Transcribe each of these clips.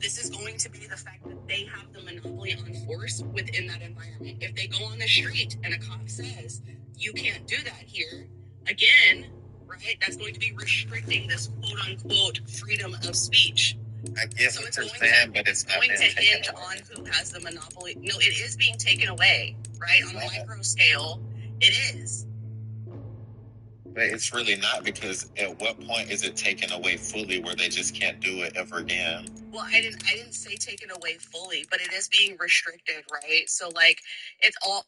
this is going to be the fact that they have the monopoly on force within that environment. If they go on the street and a cop says, you can't do that here, again, right, that's going to be restricting this quote-unquote freedom of speech. I get what you're saying, but it's going to hinge on who has the monopoly. No, it is being taken away, right? On a micro scale, it is. But it's really not, because at what point is it taken away fully where they just can't do it ever again? Well, I didn't say taken away fully, but it is being restricted, right? So like it's all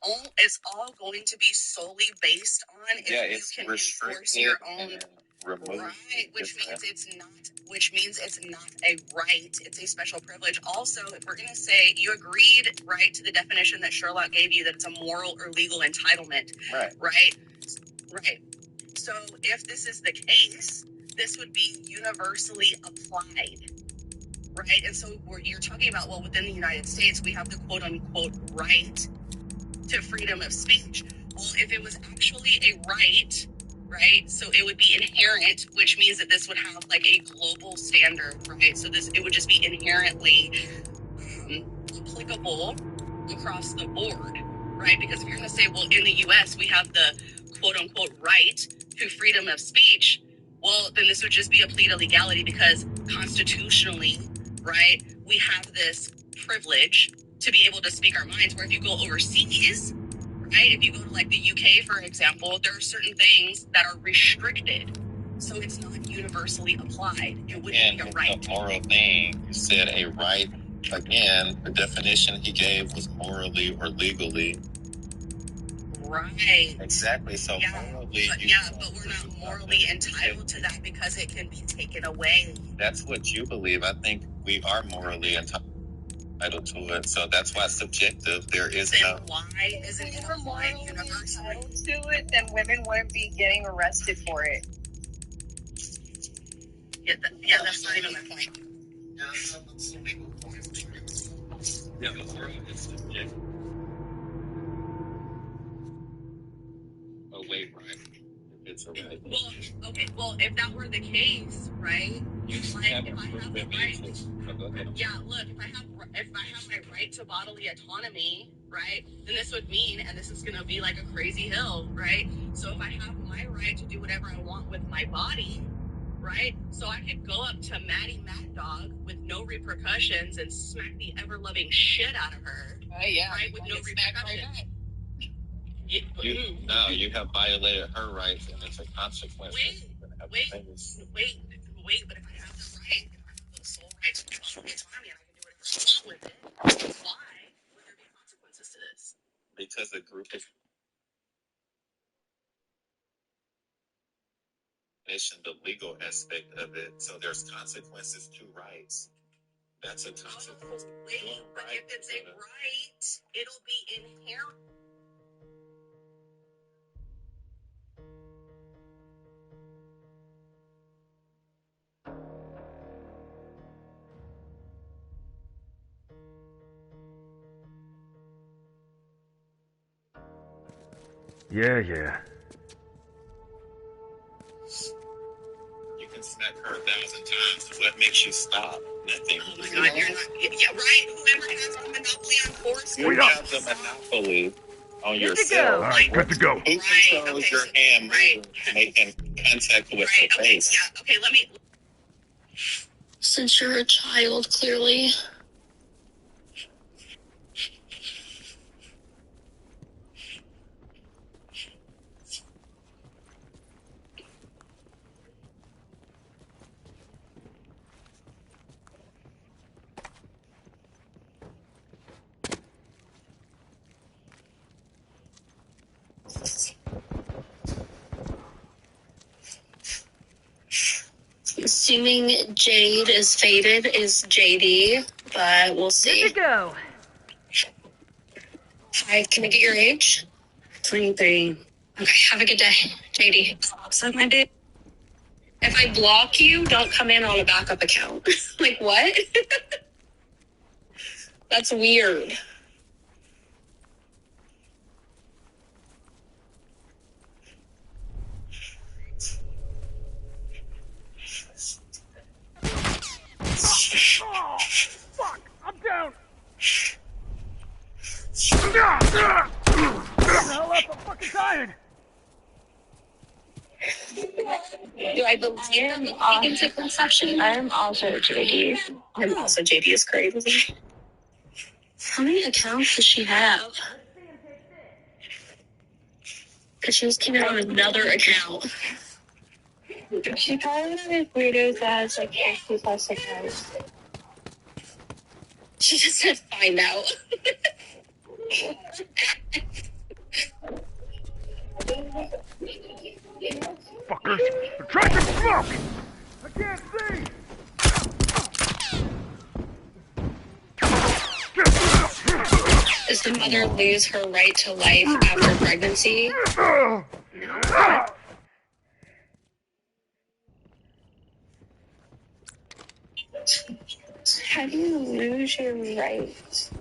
going to be solely based on if you can enforce your own right, which means it's not a right, it's a special privilege. Also, if we're gonna say you agreed, right, to the definition that Sherlock gave you, that it's a moral or legal entitlement. Right. So if this is the case, this would be universally applied, right? And so you're talking about, well, within the United States, we have the quote-unquote right to freedom of speech. Well, if it was actually a right, so it would be inherent, which means that this would have like a global standard, right? So it would just be inherently applicable across the board, right? Because if you're going to say, well, in the U.S., we have the quote-unquote right to freedom of speech, well, then this would just be a plea to legality, because constitutionally, right, we have this privilege to be able to speak our minds, where if you go overseas, right, if you go to like the UK, for example, there are certain things that are restricted. So it's not universally applied. It wouldn't be a right. A moral thing, you said a right. Again, the definition he gave was morally or legally. Right. Exactly. So morally, but we're not morally entitled to that because it can be taken away. That's what you believe. I think we are morally entitled to it. So that's why it's subjective. There is then why isn't it applied universally to it? Then women wouldn't be getting arrested for it. Yeah, that's not even my point. Yeah, the world is subjective. Wait, right. It's a right. Well, okay. Well, if that were the case, right? Like, if I have the right, yeah. Look, if I have my right to bodily autonomy, right? Then this would mean, and this is gonna be like a crazy hill, right? So if I have my right to do whatever I want with my body, right? So I could go up to Maddie Mad Dog with no repercussions and smack the ever-loving shit out of her. Yeah. Right? With no repercussions. You have violated her rights, and it's a consequence. Wait, but if I have the right, if I have the sole right to bodily autonomy and I can do whatever I want with it, why would there be consequences to this? Because the group is the legal aspect of it, so there's consequences to rights. That's a consequence. But if it's a right, it'll be inherent. Yeah. You can smack her 1,000 times. What makes you stop? Nothing. Oh my God, you're not. Yeah, right. Whoever has the monopoly on force. You have the monopoly on yourself. All right, good to go. Who controls your hand making contact with your face? Yeah. Okay, let me. Since you're a child, clearly. Assuming Jade is fated is JD, but we'll see. Good to go. Hi, can I get your age? 23. Okay, have a good day, JD. Suck my dick. If I block you, don't come in on a backup account. Like, what? That's weird. Fuck! I'm down! Get the hell up! I'm fucking tired! Do I believe into conception? I am also JD. I'm also JD is crazy. How many accounts does she have? Because she was keeping on another account. She probably has weirdos that has like 50+ accounts. She just said find out. Fuckers! They're trying to smoke! I can't see! Does the mother lose her right to life after pregnancy? How do you lose your rights?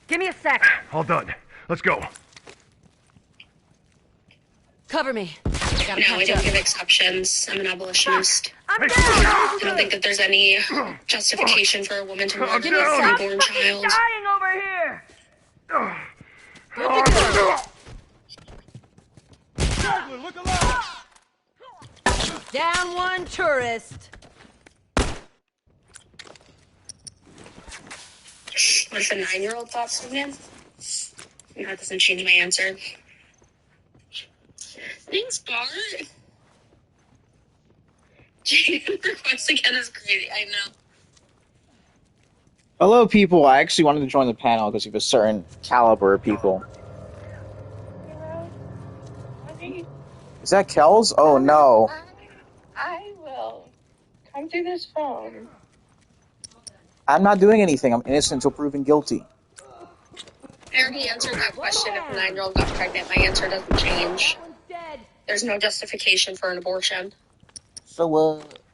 Give me a sec. All done. Let's go. Cover me. I gotta No, I catch don't up. give exceptions. I'm an abolitionist. I'm Hey, down. I don't think that there's any justification for a woman to murder Give me a a sec. unborn child. Dying over here. Look alive! Down one tourist. What's the 9-year-old thoughts of him? That doesn't change my answer. Thanks, Bart. Jacob request again is crazy. I know. Hello, people. I actually wanted to join the panel because of a certain caliber of people. Is that Kells? Oh, no. I will. Come through this phone. I'm not doing anything. I'm innocent until proven guilty. I already answered that question. If a 9-year-old got pregnant, my answer doesn't change. There's no justification for an abortion. So,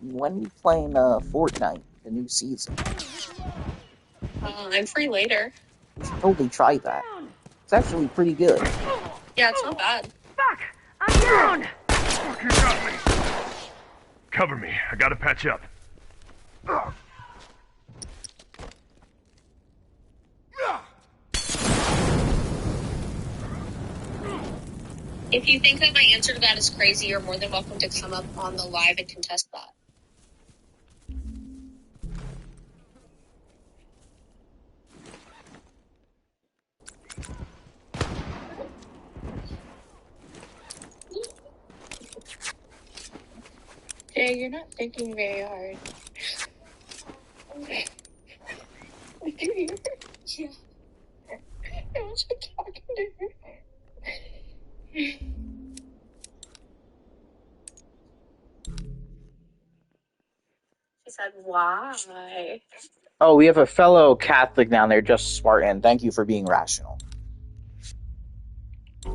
when we playing Fortnite, the new season? I'm free later. You should totally try that. It's actually pretty good. Yeah, it's not bad. Fuck! I'm down. Fuck, you got me! Cover me. I gotta patch up. If you think that my answer to that is crazy, you're more than welcome to come up on the live and contest that. Jay, you're not thinking very hard. Do you? Yeah. I was talking to her. She said, why? Oh, we have a fellow Catholic down there, just Spartan. Thank you for being rational. I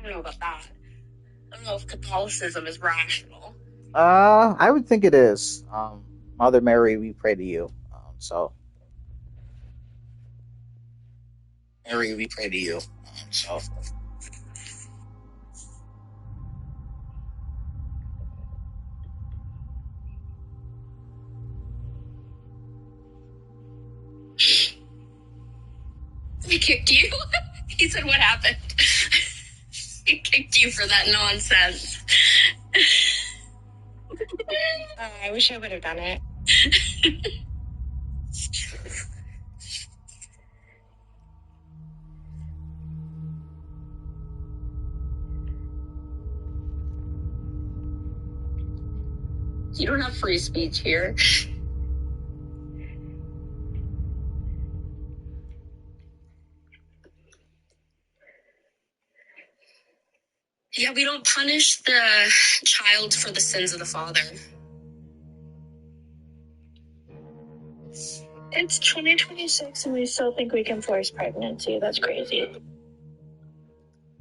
don't know about that. I don't know if Catholicism is rational. I would think it is. Mother Mary, we pray to you. Mary, we pray to you. He kicked you? He said, what happened? He kicked you for that nonsense. I wish I would have done it. You don't have free speech here. Yeah, we don't punish the child for the sins of the father. It's 2026 and we still think we can force pregnancy. That's crazy.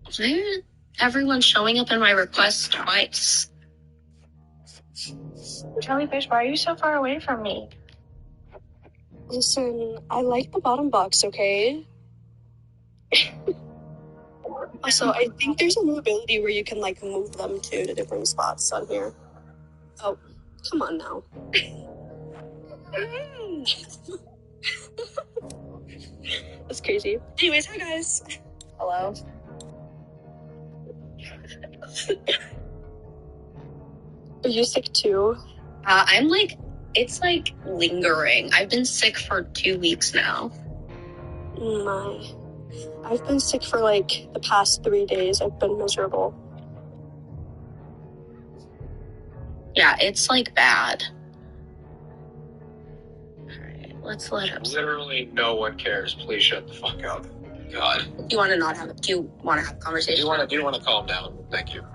Why isn't everyone showing up in my request twice? Jellyfish, why are you so far away from me? Listen, I like the bottom box, okay? Also, I think there's a new ability where you can, like, move them to different spots on here. Oh, come on now. That's crazy. Anyways, hi guys. Hello. Are you sick too? I'm like, it's like lingering. I've been sick for 2 weeks now. My. I've been sick for like the past 3 days. I've been miserable. Yeah, it's like bad. Alright, let's let him. Literally no one cares. Please shut the fuck up. God. Do you want to have a conversation? Do you want to calm down? Thank you.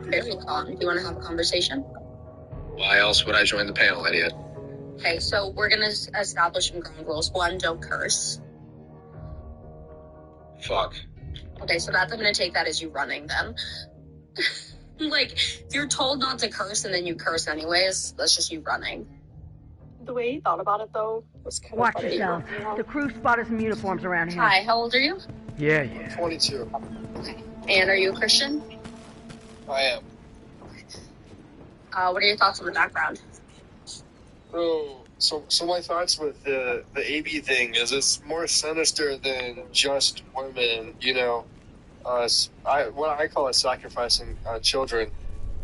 Very calm. Do you want to have a conversation? Why else would I join the panel, idiot? Okay, so we're gonna establish some ground rules. 1, don't curse. Fuck. Okay, so I'm gonna take that as you running then. Like, you're told not to curse and then you curse anyways. That's just you running. The way he thought about it, though, was kind of Watch funny. yourself. The crew spotted some uniforms around here. Hi, how old are you? Yeah. 22. Okay. And are you a Christian? I am. What are your thoughts on the background? Oh, so my thoughts with the AB thing is it's more sinister than just women, you know. What I call it sacrificing children.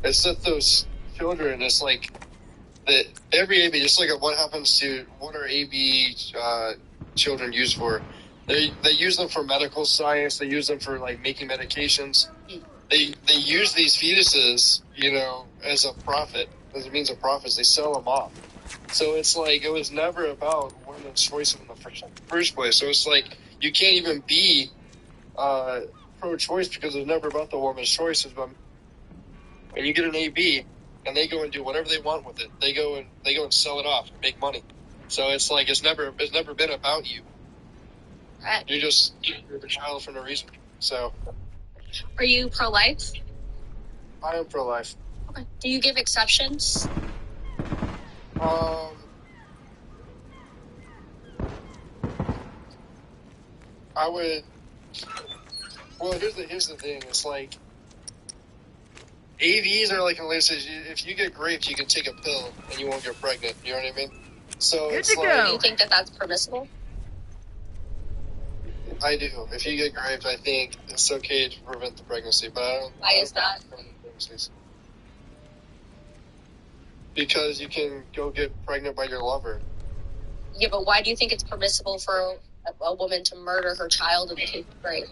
It's that those children, it's like that every AB, just like what happens to, what are AB children used for? They use them for medical science. They use them for like making medications. They use these fetuses, you know, as a profit, as a means of profits. They sell them off. So it's like, it was never about women's choice in the first place. So it's like, you can't even be pro-choice because it's never about the woman's choices. But when you get an AB and they go and do whatever they want with it, they go and sell it off and make money. So it's like, it's never been about you. Right. You're the child for no reason. So. Are you pro-life? I am pro-life. Okay. Do you give exceptions? I would. Well, here's the thing. It's like AVs are like, if you get raped, you can take a pill and you won't get pregnant. You know what I mean? So Good it's to like, go. Do you think that that's permissible? I do. If you get raped, I think it's okay to prevent the pregnancy, but I don't. Why is that? Because you can go get pregnant by your lover. Yeah, but why do you think it's permissible for a woman to murder her child and take it rape?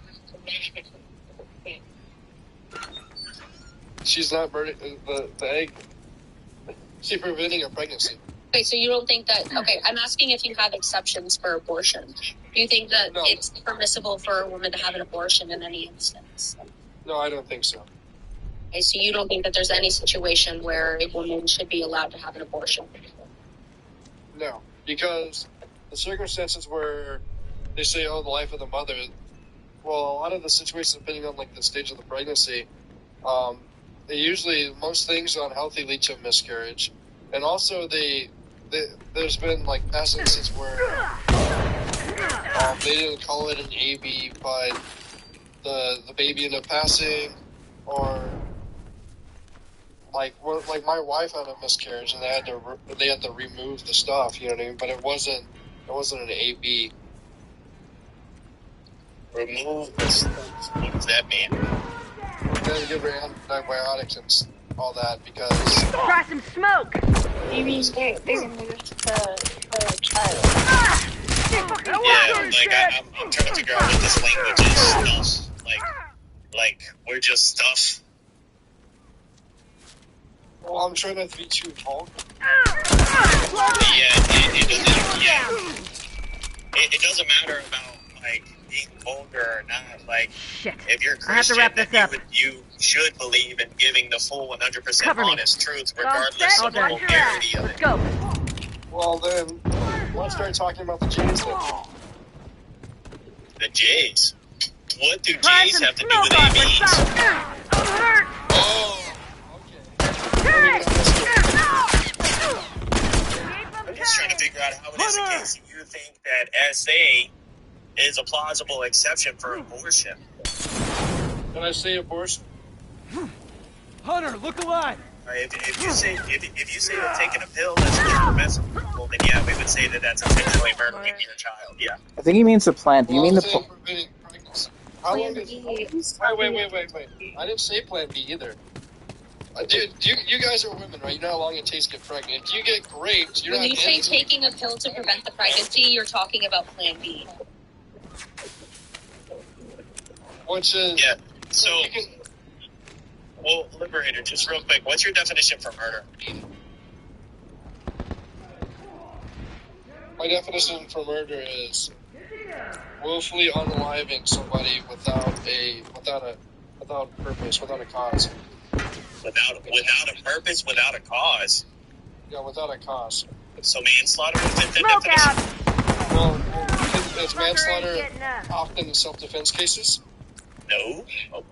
She's not murdering the egg. She's preventing a pregnancy. Okay, so you don't think that... Okay, I'm asking if you have exceptions for abortion. Do you think that it's permissible for a woman to have an abortion in any instance? No, I don't think so. Okay, so you don't think that there's any situation where a woman should be allowed to have an abortion? No, because the circumstances where they say, oh, the life of the mother, well, a lot of the situations, depending on like the stage of the pregnancy, most things unhealthy lead to a miscarriage. And also there's been like past instances where they didn't call it an AB, but the baby ended up passing, or like my wife had a miscarriage and they had to remove the stuff, you know what I mean? But it wasn't an AB. Remove the stuff. What does that mean? They had to give her antibiotics and all that because. Try some smoke! Babies get removed the child. Yeah, like I'm trying to figure out what this language is. Stuff. Like we're just stuff. Well, I'm trying not to be too vulgar. It doesn't matter about like being vulgar or not. Like, Shit. if you're I have to Christian, wrap this up. you should believe in giving the full 100% Cover me. honest truth, regardless All of the done. vulgarity of Let's it. go. Well, then, let's start talking about the Jays then. The Jays. What do Try Jays some have to do smoke with off ABs? Hurt. Oh, Hey! I'm just trying to figure out how it is the case that you think that SA is a plausible exception for abortion. When I say abortion, Hunter, look alive! If you say that taking a pill that's permissible, then yeah, we would say that that's intentionally murdering your child. Yeah. I think he means the plant. Do you mean the plant? preventing pregnancy. How long is... Wait. I didn't say Plan B either. Dude, you guys are women, right? You know how long it takes to get pregnant. If you get raped, you're when not... you say taking a pill to prevent the pregnancy, you're talking about Plan B. Which is... Yeah, so... Well, Liberator, just real quick, what's your definition for murder? My definition for murder is willfully unaliving somebody without purpose, without a cause. Without a purpose, without a cause? Yeah, without a cause. So manslaughter is the Smoke definition? out! Well, is manslaughter often in self-defense cases? No, but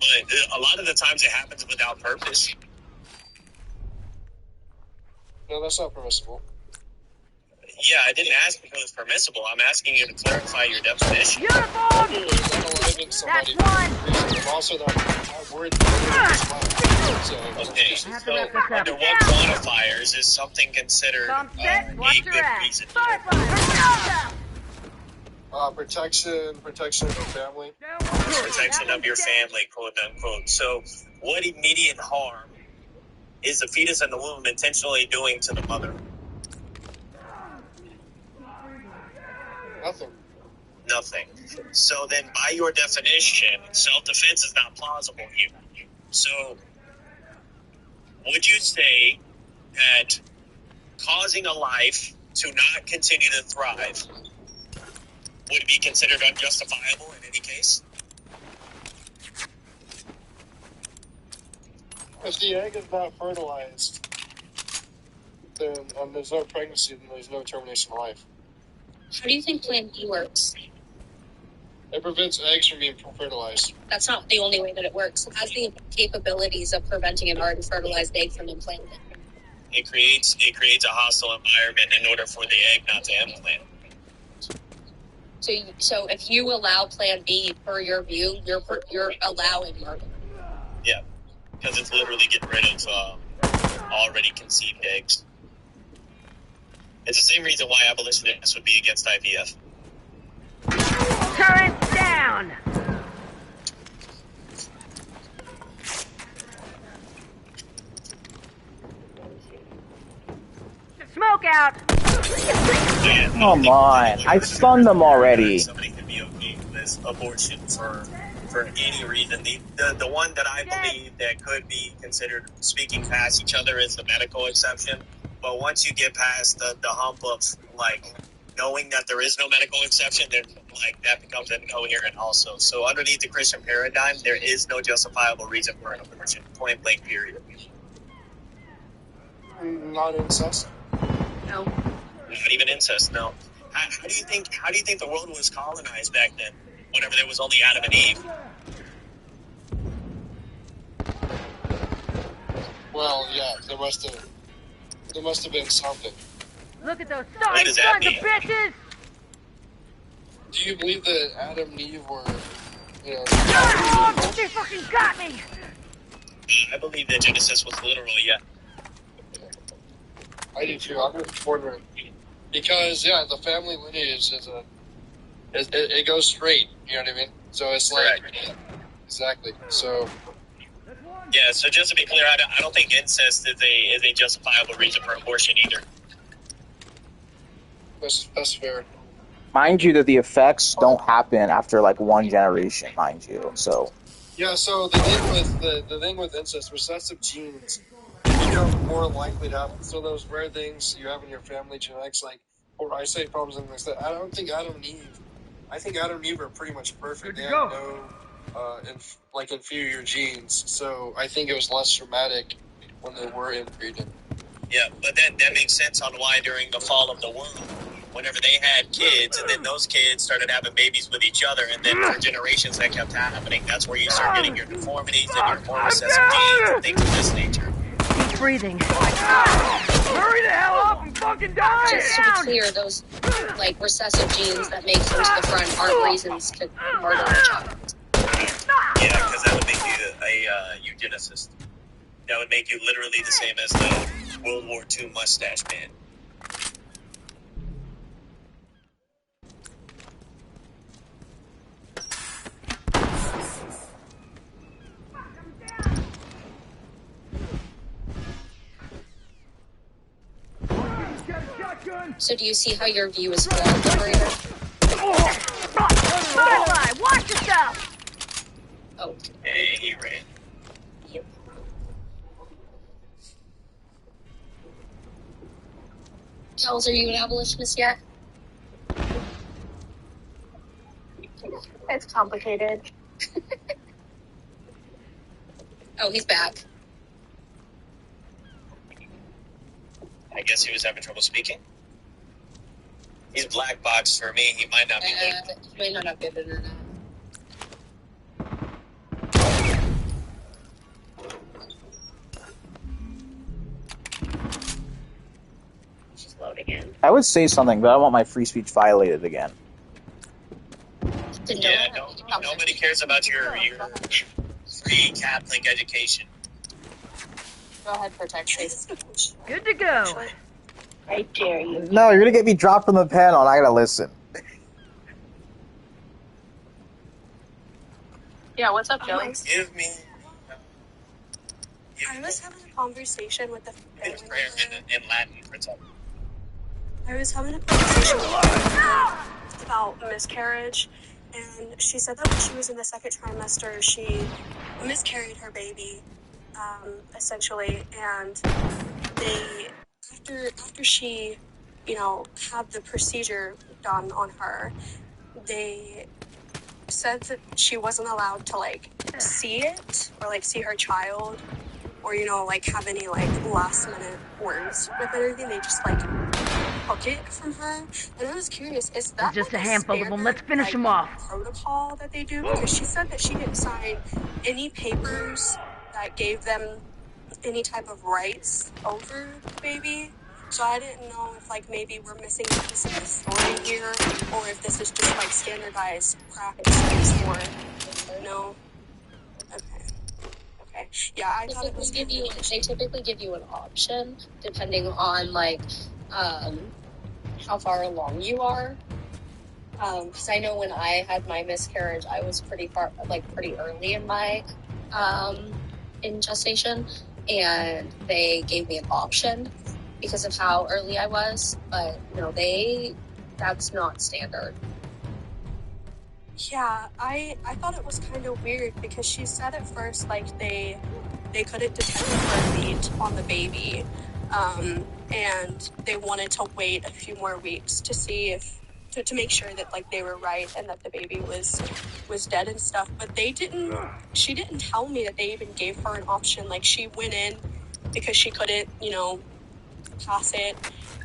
a lot of the times it happens without purpose. No, that's not permissible. Yeah, I didn't ask if it was permissible. I'm asking you to clarify your definition. Uniform! Unaliving somebody for a reason. I'm also not worried about it as well. So, okay, so under what quantifiers is something considered a good reason? Protection of your family. Protection of your family, quote unquote. So, what immediate harm is the fetus in the womb intentionally doing to the mother? Nothing. So then, by your definition, self-defense is not plausible here. So, would you say that causing a life to not continue to thrive would be considered unjustifiable in any case? If the egg is not fertilized, then there's no pregnancy, then there's no termination of life. How do you think Plan B works? It prevents eggs from being fertilized. That's not the only way that it works. It has the capabilities of preventing an already fertilized egg from implanting. It creates a hostile environment in order for the egg not to implant. So if you allow Plan B, per your view, you're allowing murder. Yeah, because it's literally getting rid of already conceived eggs. It's the same reason why abolitionists would be against IVF. Current down! Smoke out! Come on. I stunned them already. Somebody could be okay with abortion for any reason. The one that I believe that could be considered speaking past each other is the medical exception. But once you get past the hump of, like, knowing that there is no medical exception, then, like, that becomes incoherent also. So underneath the Christian paradigm, there is no justifiable reason for an abortion. Point blank, period. Not incest? No. Not even incest, no. How do you think the world was colonized back then? Whenever there was only Adam and Eve? Well, yeah, there must have been something. Look at those sorry sons of bitches! Do you believe that Adam and Eve were, They fucking got me! I believe that Genesis was literal, yeah. I do too. I'm just wondering. Because, yeah, the family lineage it goes straight, you know what I mean? So it's like, exactly. So... Yeah, so just to be clear, I don't think incest is a justifiable reason for abortion either. That's fair. Mind you that the effects don't happen after like one generation, mind you. So yeah, so the thing with incest, recessive genes become more likely to happen. So those rare things you have in your family genetics, like or eyesight problems and things like that. I don't think Adam and Eve. I think Adam and Eve are pretty much perfect. They have no inferior genes. So I think it was less traumatic when they were inbreeding. Yeah, but that makes sense on why during the fall of the womb, whenever they had kids, and then those kids started having babies with each other, and then for generations that kept happening, that's where you start getting your deformities and your more recessive genes and things of this nature. Keep breathing. Hurry the hell up and fucking die! Just to be clear, those like recessive genes that make them to the front aren't reasons to murder a child. Yeah, because that would make you eugenicist. That would make you literally the same as the World War II mustache man. So do you see how your view is flawed, Liberator? Firefly, watch yourself! Oh. Hey, he ran. Yep. Charles, are you an abolitionist yet? It's complicated. Oh, he's back. I guess he was having trouble speaking. He's black box for me. He might not be good. He may not have good internet. She's loading in. I would say something, but I don't want my free speech violated again. Yeah, nobody cares about your free Catholic education. Go ahead, protect Chase. Good to go. I dare you. No, you're gonna get me dropped from the panel, and I gotta listen. Yeah, what's up, Joey? Give me. I was having a conversation with the It's prayer in Latin for some. I was having a conversation with her about miscarriage, and she said that when she was in the second trimester, she miscarried her baby, essentially, and they, after she, had the procedure done on her, they said that she wasn't allowed to, see it, or, see her child, or, have any, last-minute words with it or anything. They just, took it from her. And I was curious, is that Just a handful of them. standard, Let's finish them off. protocol that they do? Because she said that she didn't sign any papers that gave them any type of rights over the baby. So I didn't know if, maybe we're missing a piece of the story here, or if this is just, standardized practices, or, no? Okay. Yeah, I thought it was... They typically give you an option, depending on, how far along you are. Because I know when I had my miscarriage, I was pretty early in my, in gestation, and they gave me an option because of how early I was, but that's not standard. Yeah, I thought it was kind of weird because she said at first, they couldn't detect the heartbeat on the baby, and they wanted to wait a few more weeks to see to make sure that, they were right and that the baby was dead and stuff, but she didn't tell me that they even gave her an option. She went in because she couldn't, pass it,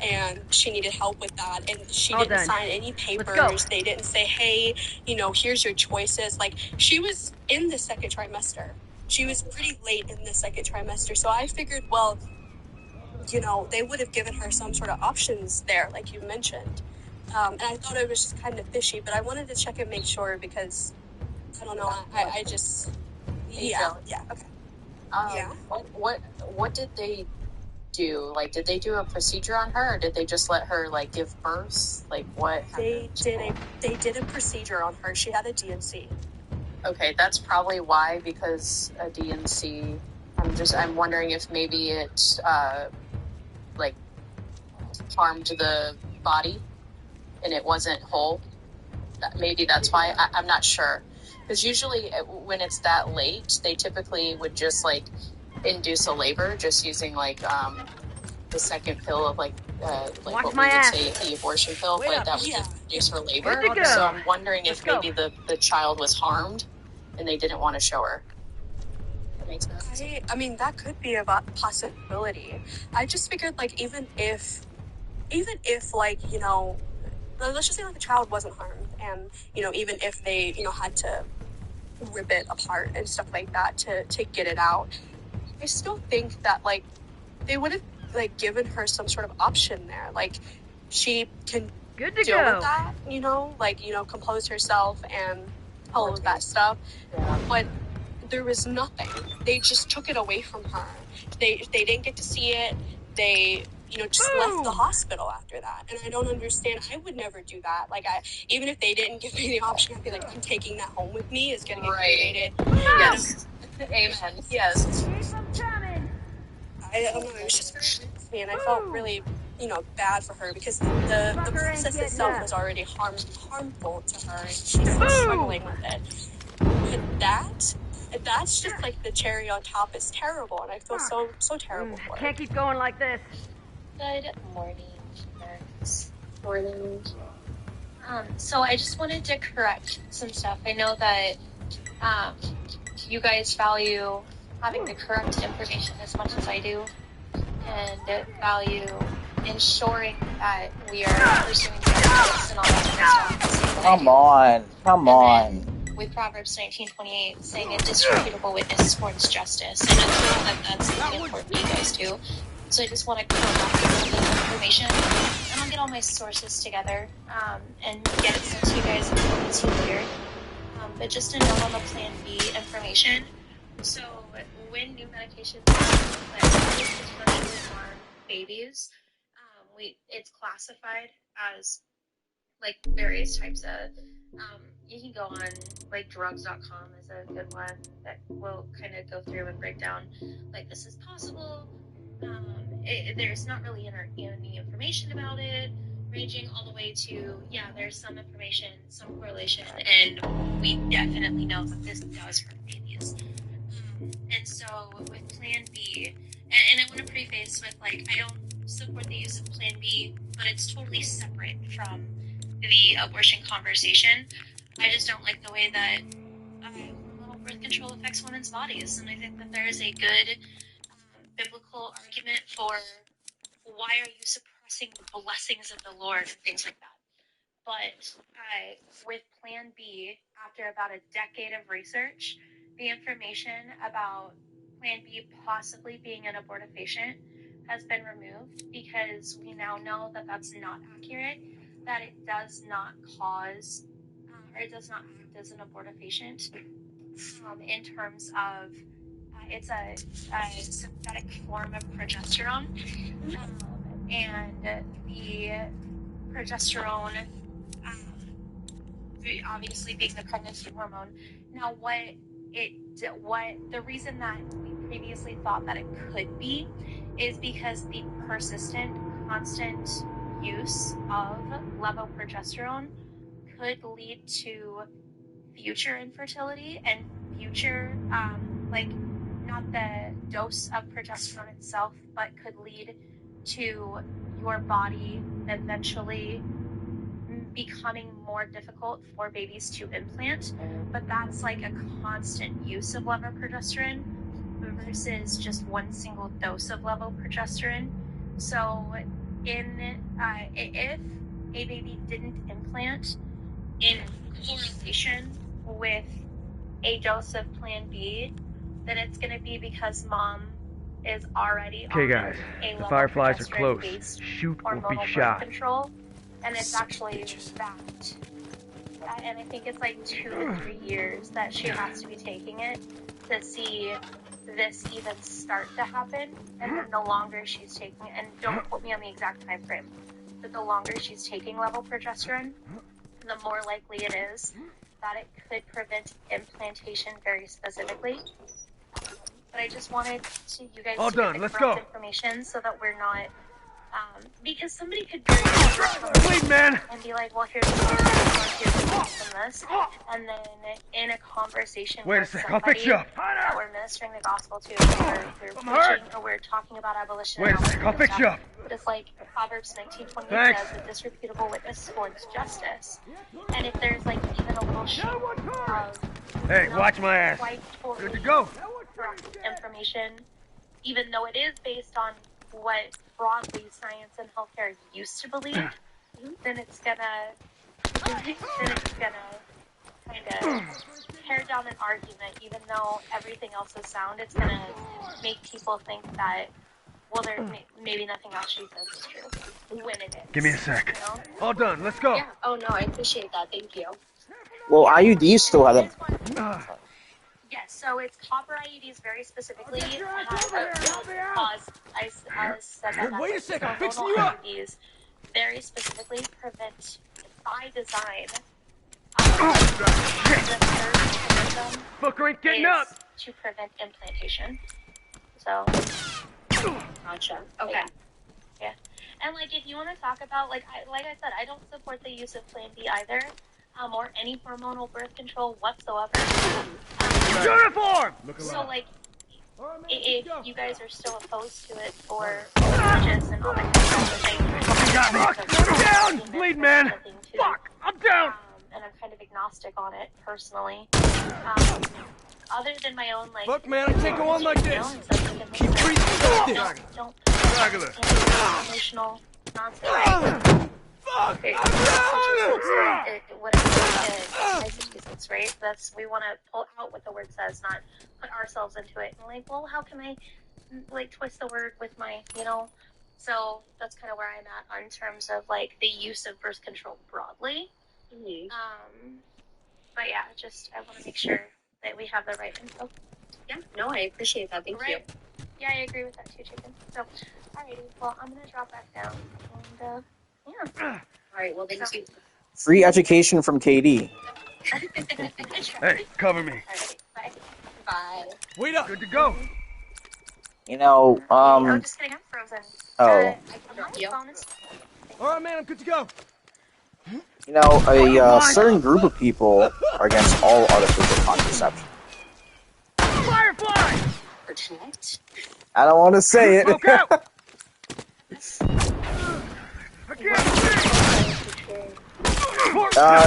and she needed help with that, and she didn't sign any papers. They didn't say, hey, here's your choices. She was in the second trimester. She was pretty late in the second trimester, so I figured, well, they would have given her some sort of options there, like you mentioned. And I thought it was just kind of fishy, but I wanted to check and make sure because, I don't know, I just, yeah, okay. Yeah. What did they do? Did they do a procedure on her, or did they just let her, give birth? What happened? They did a procedure on her. She had a DNC. Okay, that's probably why, because a DNC, I'm wondering if maybe it, harmed the body and it wasn't whole. Maybe that's why. I'm not sure. Because usually when it's that late, they typically would just, induce a labor just using, the second pill of, what we would say the abortion pill, but that would induce her labor. So I'm wondering if maybe the child was harmed and they didn't want to show her. That makes sense. I mean, that could be a possibility. I just figured, even if let's just say the child wasn't harmed, and even if they had to rip it apart and stuff like that to get it out, I still think that they would have given her some sort of option there, she can deal with that, compose herself and all of that stuff. But there was nothing. They just took it away from her. They didn't get to see it. They, just left the hospital after that. And I don't understand. I would never do that. Like, even if they didn't give me the option, I'd be like, I'm taking that home with me. It's going to get cremated. Yes. Amen. Yes. I don't know. It was just me, and I felt really, bad for her because the process itself was already harmful to her, and she's still struggling with it. But that's just like the cherry on top. Is terrible, and I feel so terrible for her. Can't keep going like this. Good morning, friends. Morning. So I just wanted to correct some stuff. I know that you guys value having the correct information as much as I do, and value ensuring that we are pursuing justice and all that kind of stuff. Come on. With Proverbs 19:28 saying a disreputable witness scorns justice, and I feel that that's really important to you guys too. So I just want to correct the information, and I'll get all my sources together and get it sent to you guys and to you later. But just a note on the Plan B information. So when new medications are implanted, especially on babies, it's classified as like various types of. You can go on like drugs.com is a good one that will kind of go through and break down like this is possible. There's not really any information about it, ranging all the way to there's some information, some correlation, and we definitely know that this does hurt babies. And so with Plan B, and I want to preface with I don't support the use of Plan B, but it's totally separate from the abortion conversation. I just don't like the way that birth control affects women's bodies, and I think that there is a good biblical argument for why are you suppressing the blessings of the Lord and things like that. But with Plan B, after about a decade of research, the information about Plan B possibly being an abortifacient has been removed because we now know that that's not accurate, that it does not cause or it does not act as an abortifacient in terms of it's a synthetic form of progesterone, and the progesterone obviously being the pregnancy hormone. Now what the reason that we previously thought that it could be is because the persistent, constant use of levoprogesterone could lead to future infertility and future, not the dose of progesterone itself, but could lead to your body eventually becoming more difficult for babies to implant. But that's like a constant use of levoprogesterone versus just one single dose of levoprogesterone. So if a baby didn't implant in correlation with a dose of Plan B, then it's going to be because mom is already on guys, the fireflies are close. Shoot or be shot. Control, and it's actually that. And I think it's like 2 to 3 years that she has to be taking it to see this even start to happen. And then the longer she's taking it, and don't quote me on the exact time frame, but the longer she's taking levoprogesterone, the more likely it is that it could prevent implantation very specifically. But I just wanted you guys to get the correct information so that we're not, because somebody could very and be like, well, here's this, and then in a conversation with somebody that we're ministering the gospel to, or we're preaching, or we're talking about abolition, just like Proverbs 19:28 says, a disreputable witness scorns justice. And if there's like even a little shade of watch my ass. Good to go. Information, even though it is based on what broadly science and healthcare used to believe, then it's gonna kind of tear down an argument. Even though everything else is sound, it's gonna make people think that, well, there maybe nothing else she says is true when it is. Give me a sec. All done. Let's go. Yeah. Oh no, I appreciate that. Thank you. Well, IUDs still have them. Yes, so it's copper IUDs very specifically Wait a second, I'm fixing you up. IUDs very specifically prevent, by design, Fucker ain't getting up. To prevent implantation. So, Gotcha. Okay. Yeah. And like, if you want to talk about, like I said, I don't support the use of Plan B either, or any hormonal birth control whatsoever. Uniform! So like, if you guys are still opposed to it for religious and all that kind of thing, I'm down! Bleed, man! Fuck! I'm down! And I'm kind of agnostic on it, personally. Other than my own, like... Fuck, man, I can't go on like this! Keep breathing! Don't Regular. emotional nonsense. Fuck! Massachusetts, right? We want to pull out what the word says, not put ourselves into it. And like, well, how can I, like, twist the word with my, you know? So that's kind of where I'm at in terms of, like, the use of birth control broadly. Mm-hmm. But yeah, just, I want to make sure that we have the right info. Yeah, no, I appreciate that. Thank you. Yeah, I agree with that too, Chicken. So, alrighty, well, I'm going to drop back down. And, yeah. Alright, well, thank you. Free education from KD. Hey, cover me. Alright, bye. Bye. Wait up. Good to go. You know, I'm just kidding, I'm frozen. Oh. Alright, man, I'm good to go. You know, a certain group of people are against all artificial contraception. Firefly! Protect? I don't want to say it. Look out!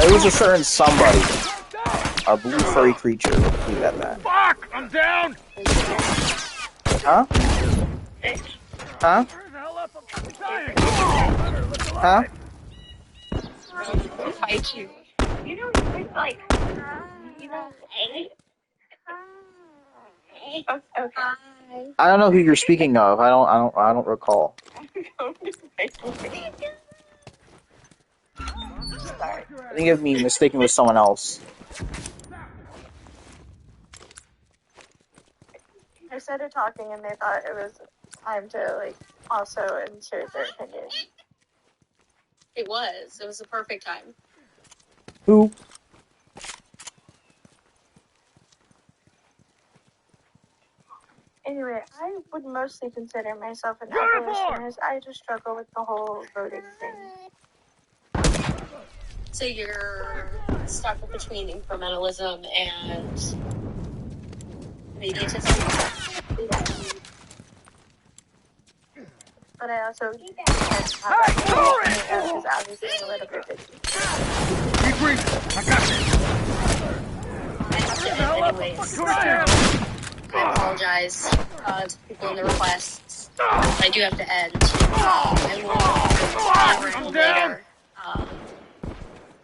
It was a certain somebody. A blue furry creature. Leave it at that. Fuck! I'm down! Huh? Huh? Huh? Fight you. You know, it's like, hey. Okay. I don't know who you're speaking of. I don't recall. Sorry. I think of me mistaken with someone else. I started talking and they thought it was time to, like, also insert their opinion. It was the perfect time. Who? Anyway, I would mostly consider myself an abolitionist. I just struggle with the whole voting thing. So you're stuck between incrementalism and mediatism? But I also can't have that because obviously I'm a little bit busy. Keep breathing. I got this. I apologize to people in the requests. I do have to end. I will be later.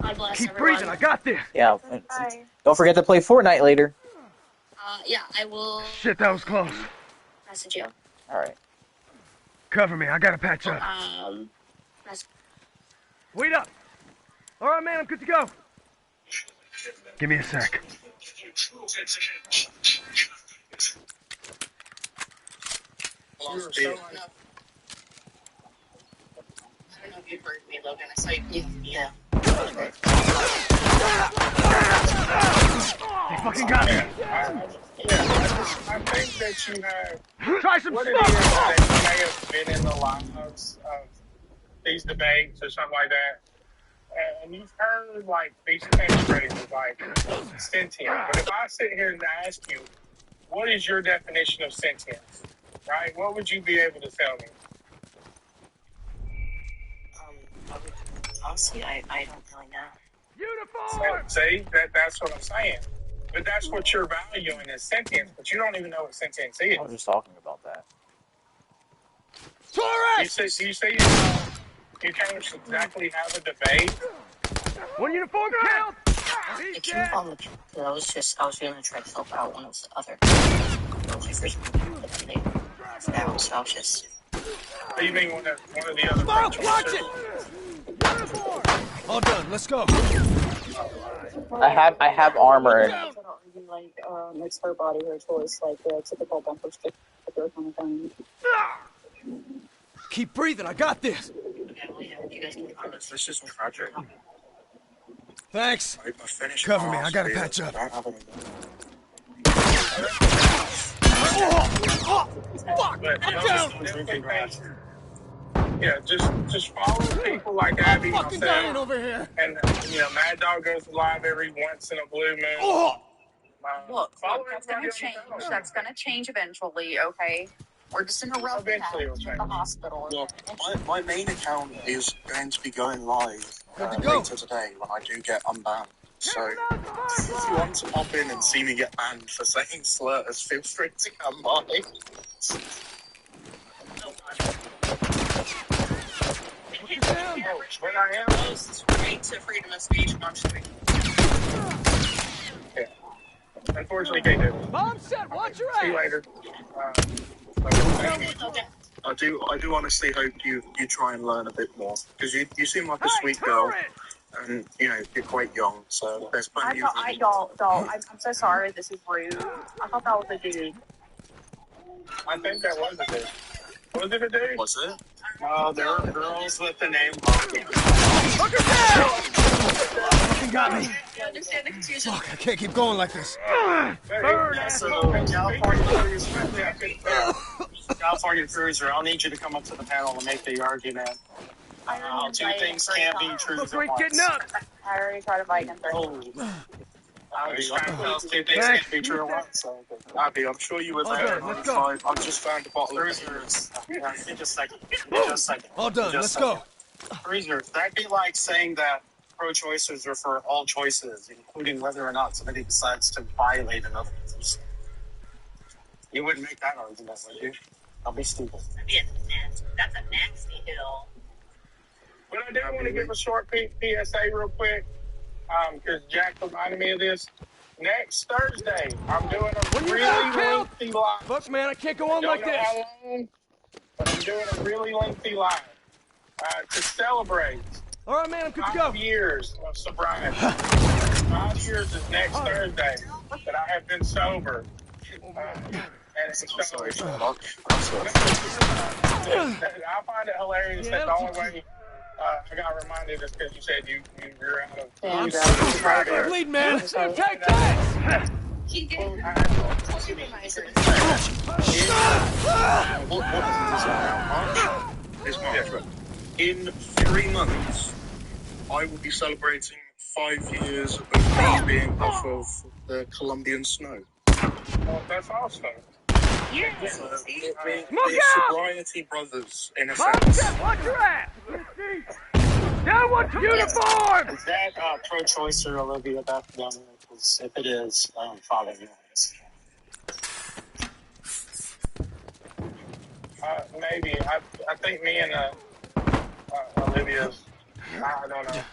God bless Keep everyone. breathing. I got this. Yeah. Don't forget to play Fortnite later. Yeah, I will Shit, that was close. message you. All right. Cover me. I gotta patch up. Wait up. All right, man. I'm good to go. Give me a sec. I don't know if you heard me, Logan. I saw you. Yeah. They fucking got me. I think that you have. Try some what stuff. It is that you may have been in the lineups of these debates or something like that, and you've heard like these catchphrases like sentient. But if I sit here and ask you, what is your definition of sentience? Right? What would you be able to tell me? Honestly, I don't really know. Uniform! See, that's what I'm saying. But that's what you're valuing is sentience, but you don't even know what sentience is. I was just talking about that. You say you can't exactly have a debate. One uniform count! I came on the I was going to try to help out one of the other first now, so I was just. You mean one of the other? Watch it! All done. Let's go. I have armor. It's her body, her choice, like the typical bumper sticker kind of thing. Keep breathing, I got this. This is tragic. Thanks. I finished. Cover me, I gotta patch up. Fuck! I'm down! Yeah, just follow people like Abby fucking dying over here. And, Mad Dog goes live every once in a blue moon. Look, that's gonna change. That's gonna change eventually, okay? We're just in a rough patch at the hospital. Look, my main account is going to be going live later today when I do get unbanned. So, if you want to pop in and see me get banned for saying slurs, feel free to come by. When I am close right to freedom of speech, unfortunately, can't do it. Bomb set, watch your ass. See you later. I do honestly hope you try and learn a bit more, because you seem like a sweet girl, and you're quite young, so there's plenty of. I'm so sorry. This is rude. I thought that was a dude. I think that was a dude. Was it a dude? Was it? There are girls with the name Logan. Fucking got me. You understand the confusion? Fuck, I can't keep going like this. California Cruiser, I'll need you to come up to the panel and make the argument. Two things can't be true at once. Getting up. I already tried to fight him. Two things can't be true at once. Abby, I'm sure you were there. I've just found a bottle of Cruisers. Just a second. All done, let's go. Cruisers, that'd be like saying that pro-choicers are for all choices, including whether or not somebody decides to violate another person. You wouldn't make that argument, would you? I'll be stupid. That's a nasty hill. But I do want to give a short PSA real quick, because Jack reminded me of this. Next Thursday, I'm doing a really lengthy live. Fuck, man, I can't go on like this. How long, but I'm doing a really lengthy live to celebrate. All right, man, I'm good to go. 5 years of sobriety. 5 years is next Thursday that I have been sober. And it's I find it hilarious that the only way I got reminded is because you said you're out of. I'm sorry, bleeding, man. Take that. He did. In 3 months, I will be celebrating 5 years of me being off of the Colombian snow. Well, that's awesome. Yes. We're sobriety brothers, in a sense. Watch your ass. Down with uniform. Is that pro-choicer, Olivia, back down there? Because if it is, follow you. Maybe. I think me and Olivia's, I don't know.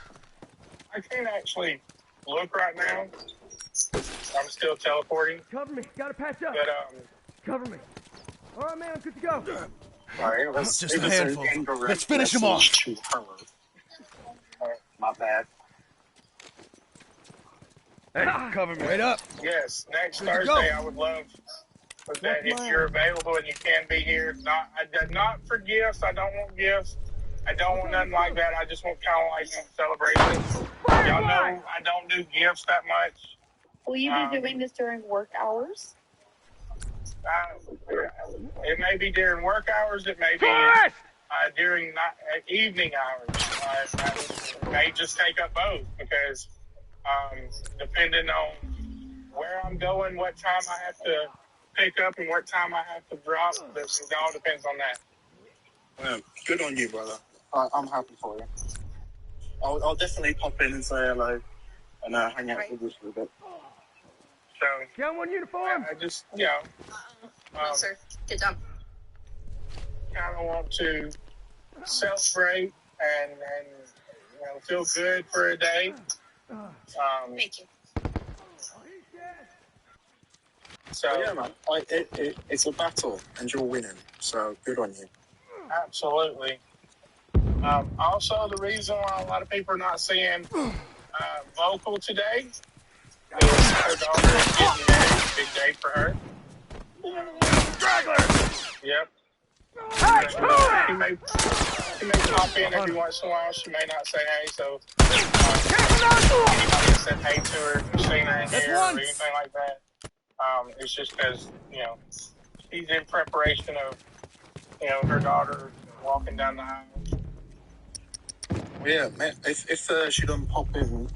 I can't actually look right now. I'm still teleporting. Cover me. Gotta patch up. But, cover me. All right, man, I'm good to go. All right, let's just a handful. Let's finish them off. My bad. Hey, cover me. Wait up. Yes, next Thursday I would love that if you're available and you can be here. Not for gifts. I don't want gifts. I don't want nothing like that. I just want kind of like celebrations. Y'all know I don't do gifts that much. Will you be doing this during work hours? It may be during work hours. It may be during evening hours. I may just take up both because depending on where I'm going, what time I have to pick up and what time I have to drop, it all depends on that. Yeah, good on you, brother. I'm happy for you. I'll definitely pop in and say hello and hang out with you for a bit. So, got one uniform. I just, no, sir. Get done. Kind of want to celebrate and feel good for a day. Thank you. So yeah, man, it's a battle and you're winning. So good on you. Absolutely. Also, the reason why a lot of people are not seeing vocal today. Her daughter is getting married. Big day for her. Yep. She may pop in every once in a while. She may not say hey, so anybody that said hey to her, seen her in here or anything like that, it's just because, she's in preparation of, her daughter walking down the aisle. Yeah, man, if she doesn't pop in,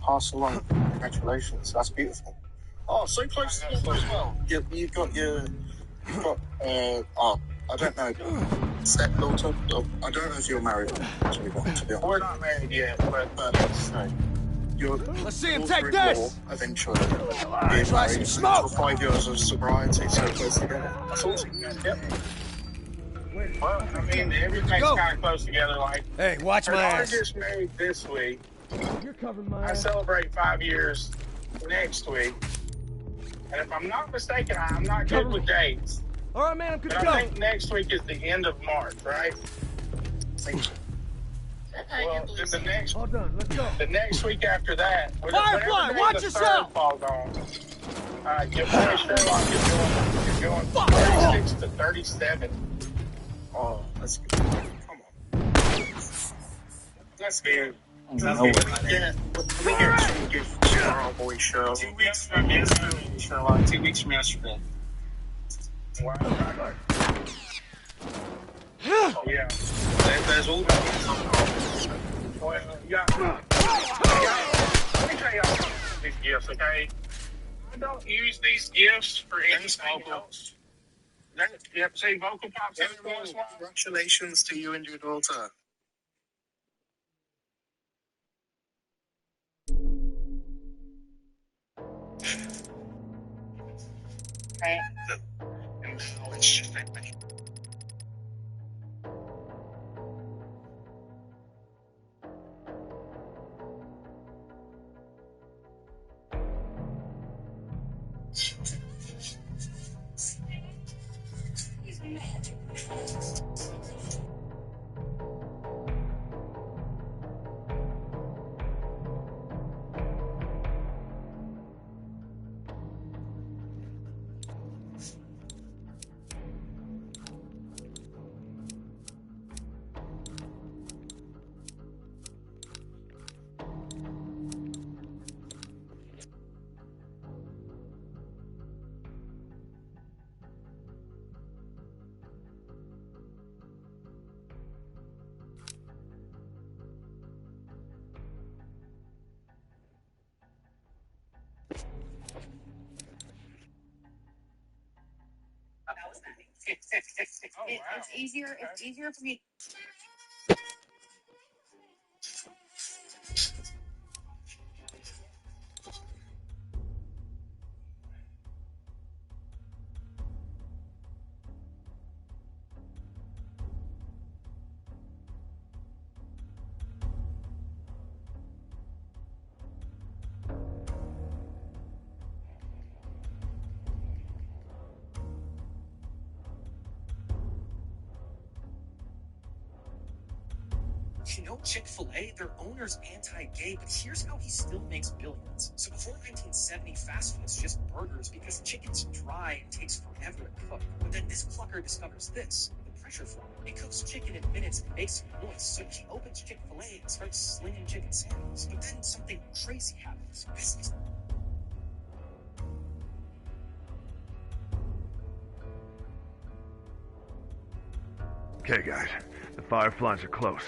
pass along. Congratulations, that's beautiful. Oh, so close to you as well. You've got, I don't know, stepdaughter. I don't know if you're married, to be honest. We're not married yet, but let's see him take this. Eventually, being married for 5 years of sobriety, so close together. That's awesome. Yep. Well, I mean, everything's kind of close together. Like, hey, watch my ass. Her daughter gets married this week. You're covering my I ass. celebrate 5 years next week. And if I'm not mistaken, I'm not good with dates. All right, man, I'm good to but go. I think next week is the end of March, right? Well, the next. All done. Let's go. The next week after that, Firefly, watch yourself. Falls on. Your boy Sherlock is going 36 to 37. Oh, that's good. Come on. That's good. Yeah, we get some gifts for our boy Sherlock. 2 weeks from yesterday, Sherlock. 2 weeks from yesterday. Wow. Yeah. There's all well, let me tell y'all these gifts, okay? I don't use these gifts for anything else. Yep, say vocal pops every once in a while. Congratulations to you and your daughter. It's easier for me. You know Chick-fil-A, their owner's anti-gay, but here's how he still makes billions. So before 1970, fast food's just burgers because chicken's dry and takes forever to cook. But then this clucker discovers this, the pressure fryer. It cooks chicken in minutes and makes noise, so he opens Chick-fil-A and starts slinging chicken sandwiches. But then something crazy happens. Business. Okay, guys. The Fireflies are close.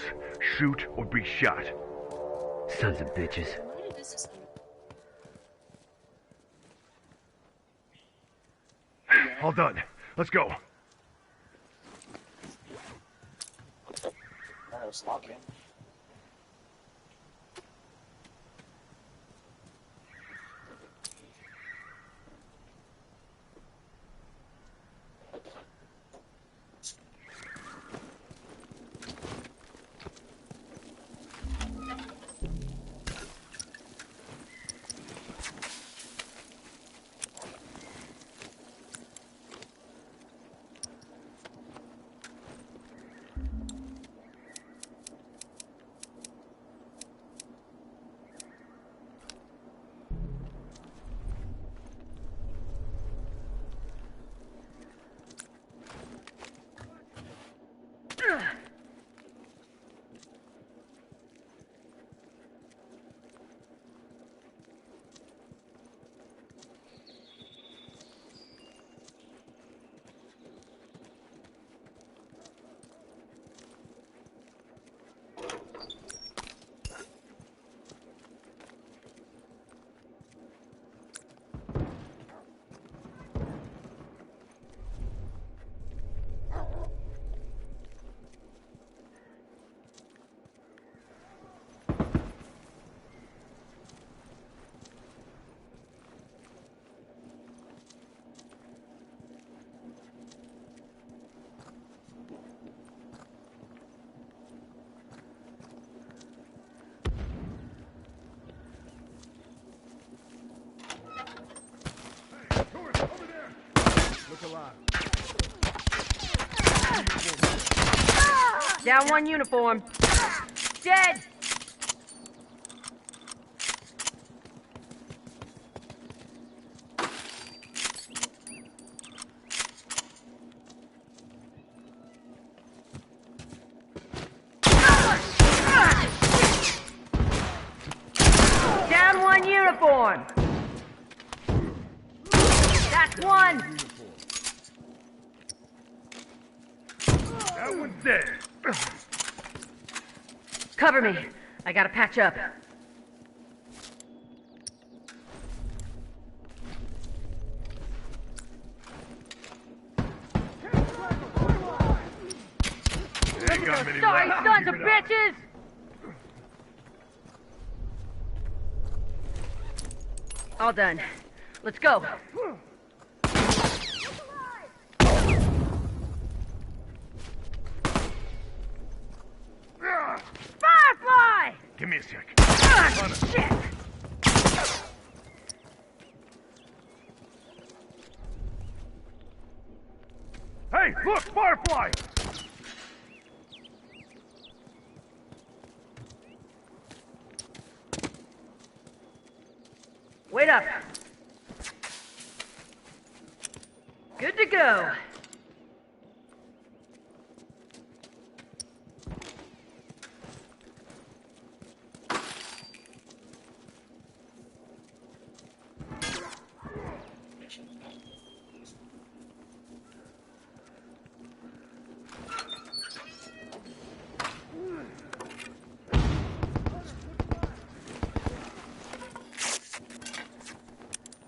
Shoot or be shot. Sons of bitches. All done. Let's go. Down one uniform. Dead! Down one uniform. That's one. That one's dead. Cover me. I gotta patch up. Ain't got many Sorry, left. sons of Keep it up. bitches! All done. Let's go. Firefly! Give me a sec. Ah, shit! Hey, look, Firefly! Wait up. Good to go.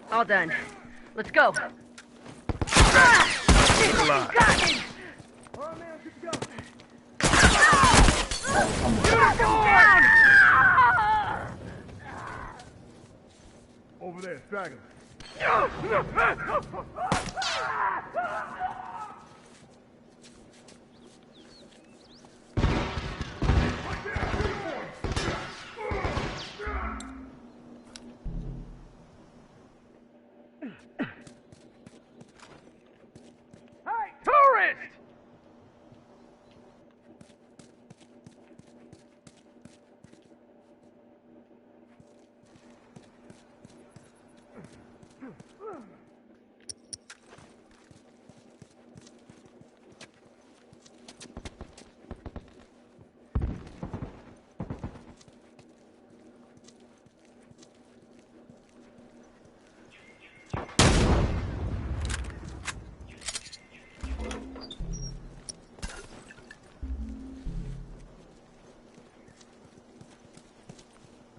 All done. Let's go. Alive. Over there, straggler. Hey, tourist!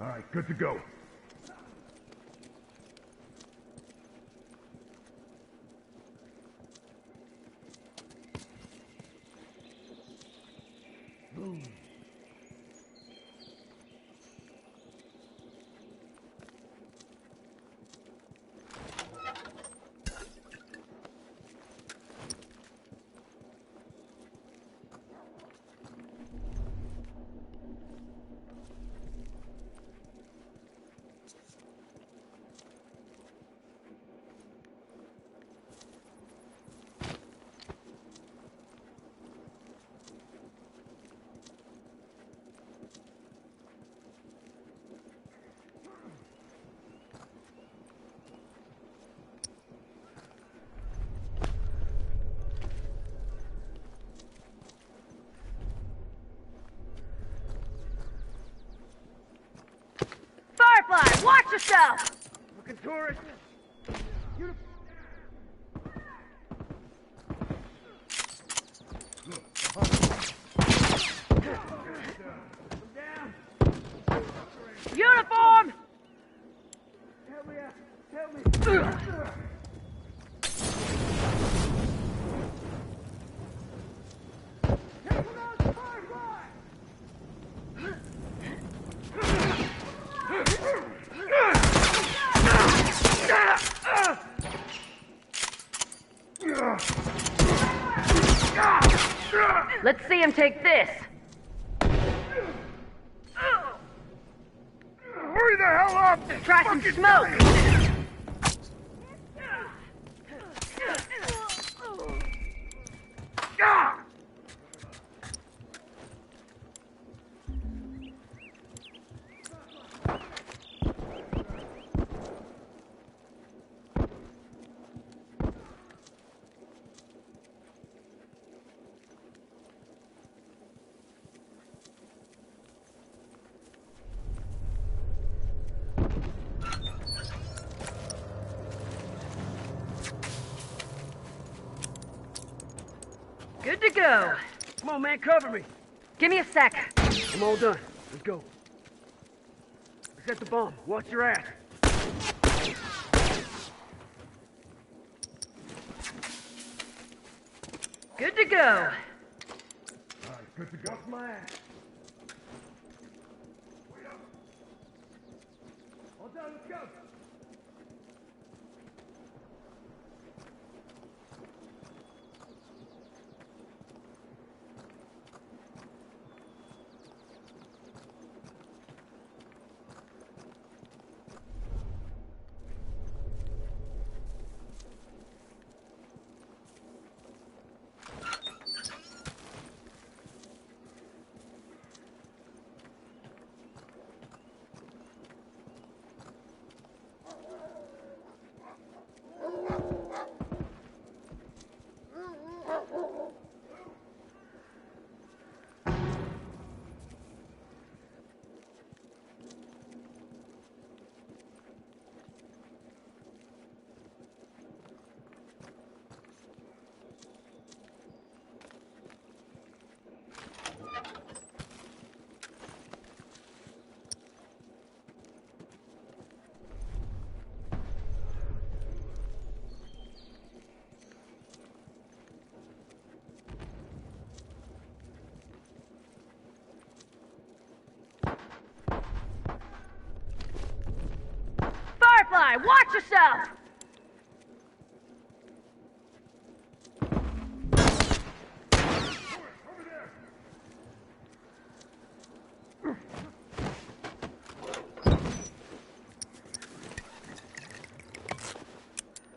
All right, good to go. Firefly, watch yourself! Looking tourist. Uniform! Help me out. Help me. Let's see him take this. Hurry the hell up! Try some smoke! Good to go. Come on, man, cover me. Give me a sec. I'm all done. Let's go. Set the bomb. Watch your ass. Good to go. All right, good to go. Watch my ass. All done, let's go. Firefly, watch yourself!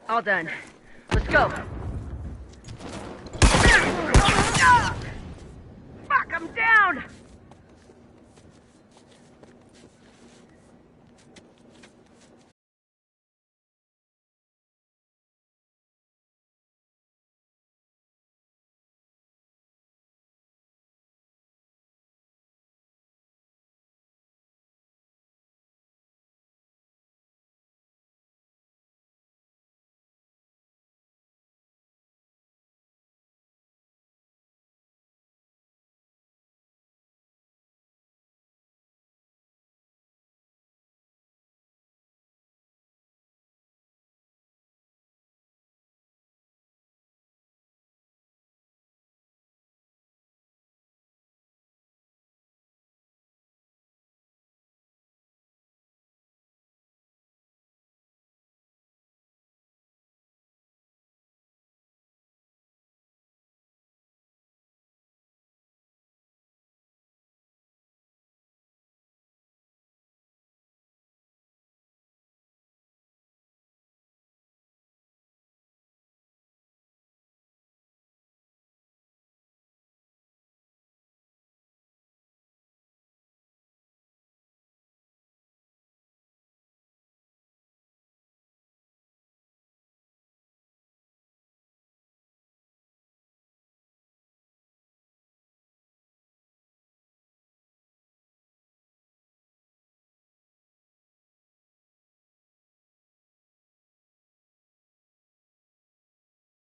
All done. Let's go.